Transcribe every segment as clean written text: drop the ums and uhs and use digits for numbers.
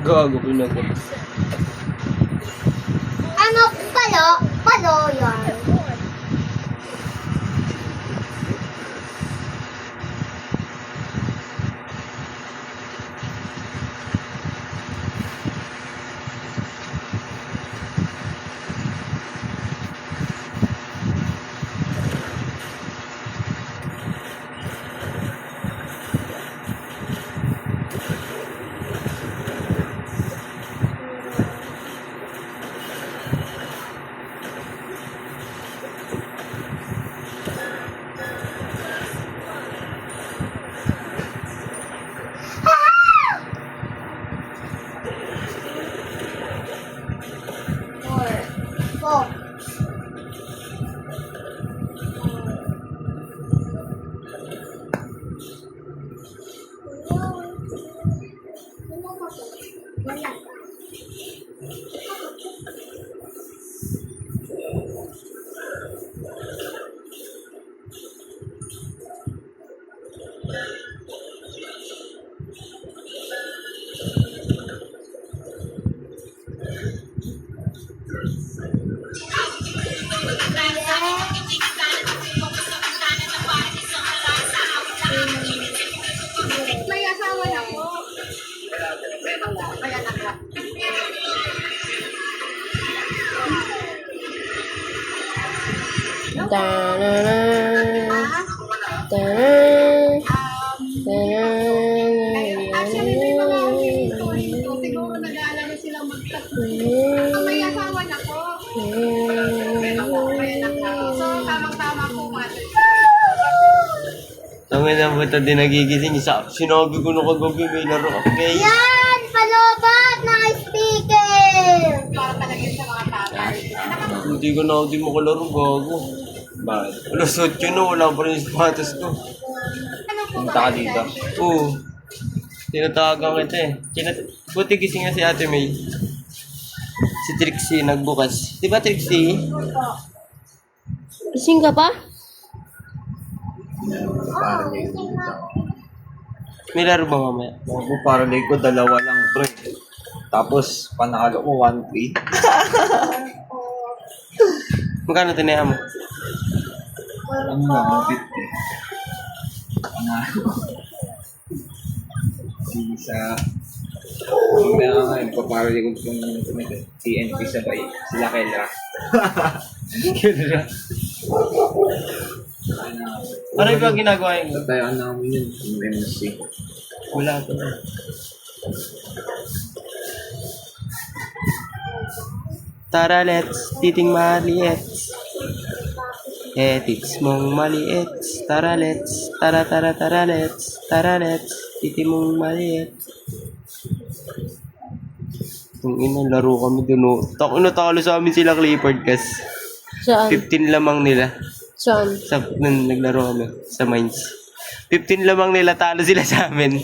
Gago, pinagot. Ano, palo? Palo yan. Four. May asawa na po. May anak na. Actually, may mga dito. Siguro nag-aalala silang magtatlo. May asawa na po. May anak na. So, tamang-tama po, mother. Tangin na ba ito din nagigising? Sinabi ko na kagabi may laro. Okay? Yan! Palobat ng speaker! Para talaga sa mga tatay. Hindi ko na ako din makalaro. Gago. Bakit? Alas 8 na. Wala pa rin yung sapatos ko. Ano po Punta ka dito. Oo. Tinatawagan kita eh. Buti gising nga si Ate May. Si Trixie nagbukas. Di ba Trixie? Gising ka pa? Para leg dito. May laro ba mamaya? Ako para leg ko, dalawa lang bro. Tapos panalo ko 1-3. Magkano tinaya mo? Ano nga, 150. Panalo. Sa mamaya nga yun, para leg ko yung TNP sabay. Sila Kelra. Kelra. Ano yung ba ginagawa yun? Tatayaan namin yun. Yung MC. Wala ko na. Tara, let's titing maliit. Tits mong maliit. Tara, let's. Tara, let's. Tara, let's. Titing mong maliit. Kung ina, laro kami dun. Natalo sa amin sila Clifford kas. Saan? 15 lamang nila. Saan? Nung naglaro kami sa Mines. 15 lamang nila, talo sila sa amin.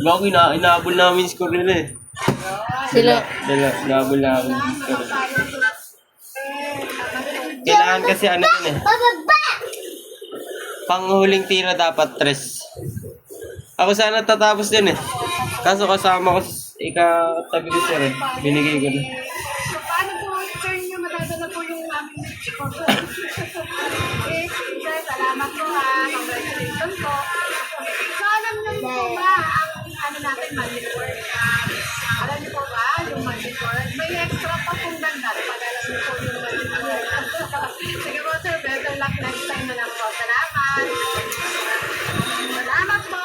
Bago inaabol namin yung score nila eh. Sila. Inaabol namin yung score. Kailangan kasi ano yun eh. Bababa! Panghuling tira dapat 3. Ako sana tatapos din eh. Kaso kasama ko ikatabi ko sir eh. Binigay ko na. So, paano po, sir, nyo madadala po yung aming eh, sir, salamat po ha. Congratulations po. So, alam nyo po ba, ang ano natin, magic word. Alam nyo po ba, yung magic word, may extra pa pong ganda. Pag alam nyo po yung magic word. Sige po, sir, better luck next time na lang po. Salamat. Salamat po.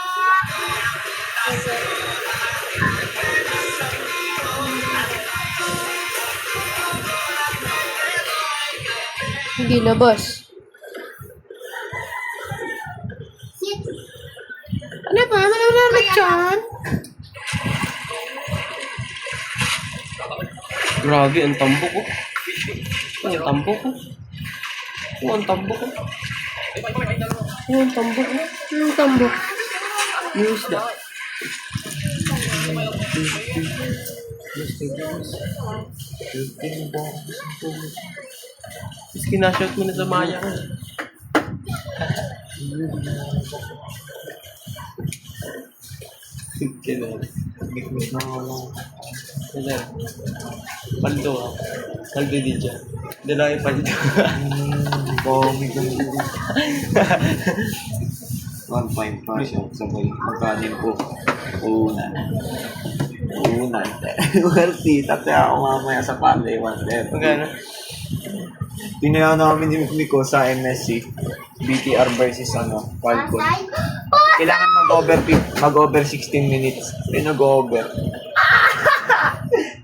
Hindi na, boss. Ano ba? Malalamat dyan? Grabe, ang tambo ko. Ang tambo ko. Ang tambo ko. Ang tambo ko. Anong tambok? Yung isda. Tapos kinashot mo na sa maya ko. Kedar. Mikmik na ako. Kedar. Paldo ako. Paldo di dyan. Doon ako yung paldo. Comic ang dito. 1.5 siya. Sabay. Magkanin po. Unan. Worthy. Tate ako mamaya sa Panday Wonder. Magkano? Tinayaan namin ni Mikmik ko sa MSC. BTR versus Qualcomm. Kailangan mag-over 16 minutes. Pinag-over.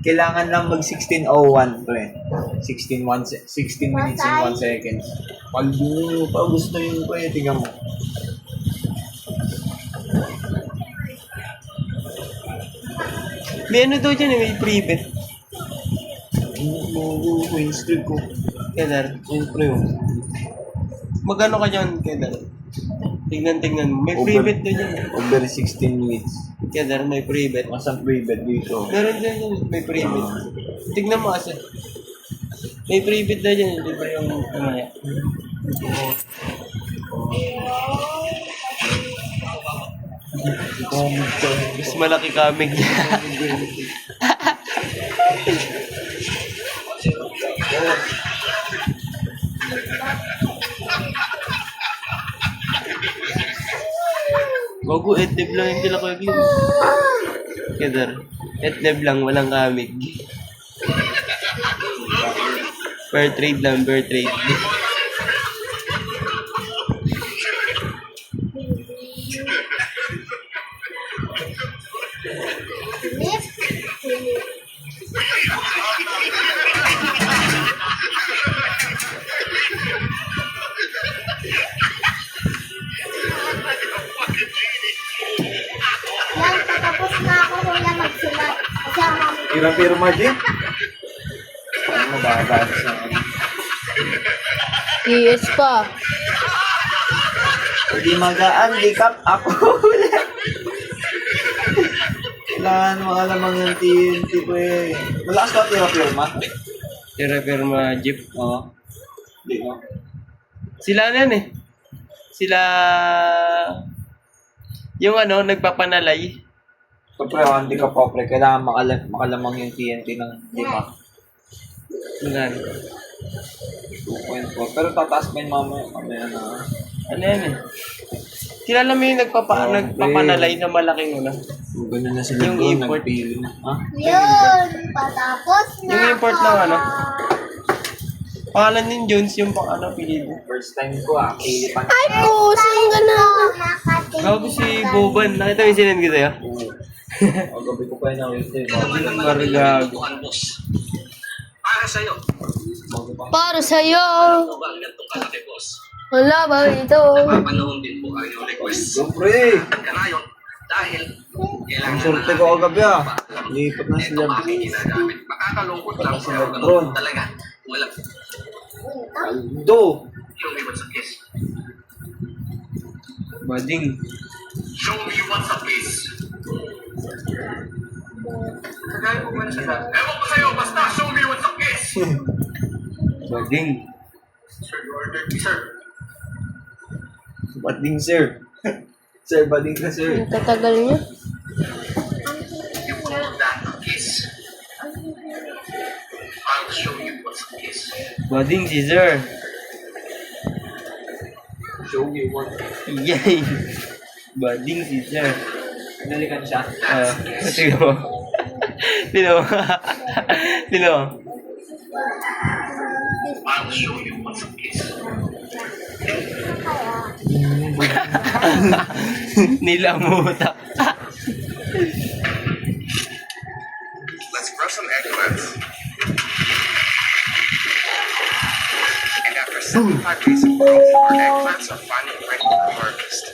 Kailangan lang mag 16:01 pre. 16 minutes and 1 second. Pag mo pa gusto yun ko tingnan mo. May ano daw dyan may pre-bet. Win streak ko. Kedar. Siyempre yun. Magkano ka dyan, Kedar? Tingnan mo. May pre-bet daw dyan. Over 16 minutes. Kedar, may pre-bet. Masang pre-bet dito. Meron dyan yun, may pre-bet. Tignan mo kasi. May pre-bet na dyan, di ba yung kamaya? Mas malaki kamig niya. Bago, edlib lang yung pila ko yung Kedar. Edlib lang, walang kamig. Per trade lang, per trade. Yan, patapos na ako kuya magsulat. Kasi ang mami Pirma, Jim? Ano mo ba? Sa PS pa. Hindi magaan, likap ako. Kailangan mo alamang yung TNT ko eh. Malakas ka pirma? Tira-firma jeep. Oo. Hindi no? Sila na yan eh. Sila... Yung nagpapanalay. So pre, hindi ka pa pre. Kailangan makalamang yung TNT ng lima. Magkano? 2.4. Pero tataas pa yun mamaya na. Ano yan eh? Kilala mo yung nagpapanalay na malaking Ganun na sila Yung doon, import. nagpili na. Ha? yun, patapos na Yung import ako. na Pangalan din Jones yung pili mo. First time ko pili pa. Ay po, saan ka na? Gago si Boban. Nakita mo yung sinend ko sa'yo? O gabi ko pa yun ang wait. Margago. Para sa'yo. Wala ba ito? Siyempre! Ang surte ko kagabi lipat na sila Makakalungkot Lipat lang na sila pero Bron. talaga. Wala. Aldo! Show me what's a kiss. Bading. Show me what's a kiss. Kagaya ko ba na siya? Ewan ko sa'yo, basta show me what's a kiss. Bading. Sir, you ordered me, sir. Bading sir. Sir, bading ka sir. Ang tatagal niya. You call that a kiss? I'll show you what's a kiss. Bading si Sir. Show me what. Yay. Bading si Sir. Nalikan siya. Tignan mo. Tignan mo. Tignan mo. I'll show you what's a kiss. Nilamuta. Let's grow some eggplants. And after 75 days of growth, our eggplants are finally ready for harvest.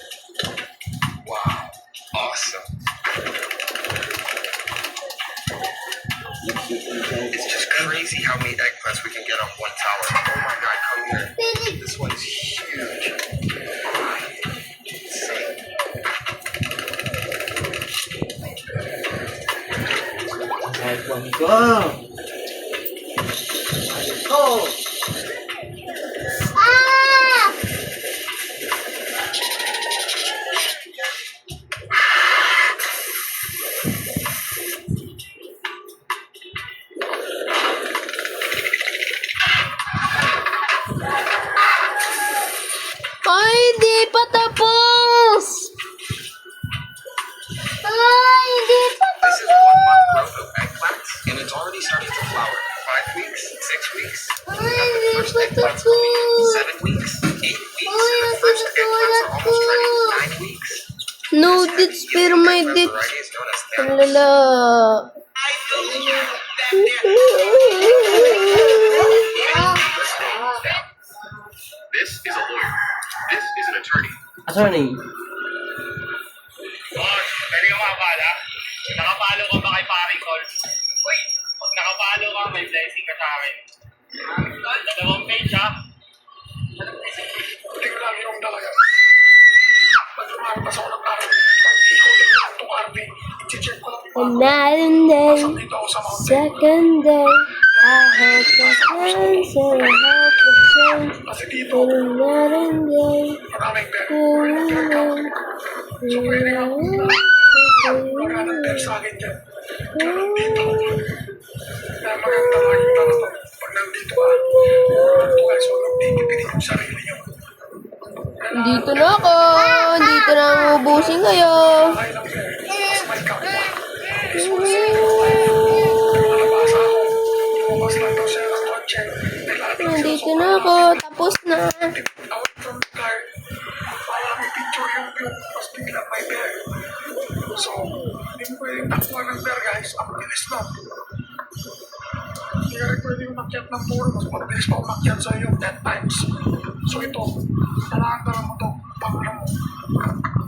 Wow, awesome. It's just crazy how many eggplants we can get on one tower. Oh my god, come here. This one's huge. Insane. iPhone ko. Oh! Ah! Hindi pa tapos! Ay, hindi pa This is 1 month growth of eggplants, and it's already starting to flower. 5 weeks, 6 weeks. Ay, hindi First pa eggplants will be tapos! 7 weeks, 8 weeks, Ay, and the first ang eggplants are almost ready. ko. 9 weeks. No dits, pero may Eggplant dits. variety is known as Ang thanos. lala. This is a lawyer. This is an attorney. Attorney. Boss, pwede ka makapala? Nakapalo ka ba kay paring Col? Uy, pag nakapalo ka, may blessing ka sa akin. 2 page ha? Hindi ko lang yung talaga. Pag lumalabas ako ng araw, ikaw din lang itong RV. I-check ko lang yung Another day, dito ako sa mountain. second day. I hope the friends and I hope the friends. Kasi dito, Another day. maraming pera. Oh, So pwede nga wala ng pera sa akin dyan. Pero dito, kaya maganda lang yung dapat pag nandito ka, ito guys, huwag nang titipin yung sarili nyo. Dito na ako. Dito na ang ubusin kayo. Kaya lang pera, mas may kapwa. Nalabasa ako, lumabas lang daw siya ng kotse. Nandito na ako. Tapos na. Away from the car, para may picture yung view, tapos biglang may bear. So, hindi mo pwedeng takbuhan ng bear guys, ang bilis lang. Hindi ka rin pwede umakyat ng puro, mas mabilis pa umakyat sa iyo 10 times. So ito, kailangan mo ito,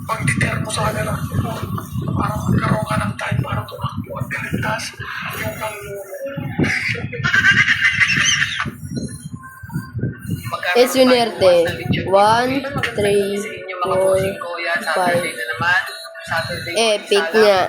pang-deter mo sa kanila. Para magkaroon ka ng time para tumakbo at kaligtas yung kaluluwa. Esunerte. 1, 3, 4, 5. Epic nga.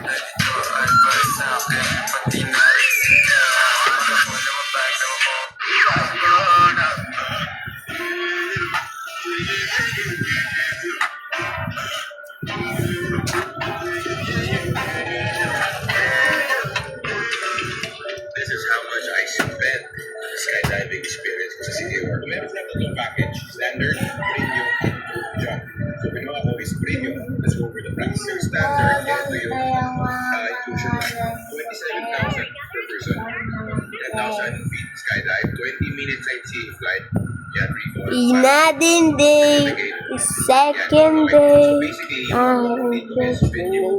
This is how much I spent skydiving experience sa City of Orlando. Meron na itong package, standard, premium, jump. So ginawa ko is premium. Let's go over the price. Yung standard, ito yung inclusion is 27,000 per person. 10,000 feet skydive, 20 minutes sightseeing flight. Yeah, Inadin day. Second day. So basically, dito is video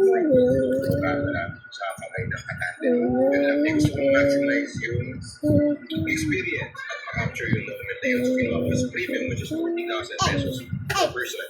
sa kamay ng attendant. Yun lang din gusto kong maximize yung experience at makapture yung moment na yun. So ginawa ko is premium, which is 40,000 pesos per person.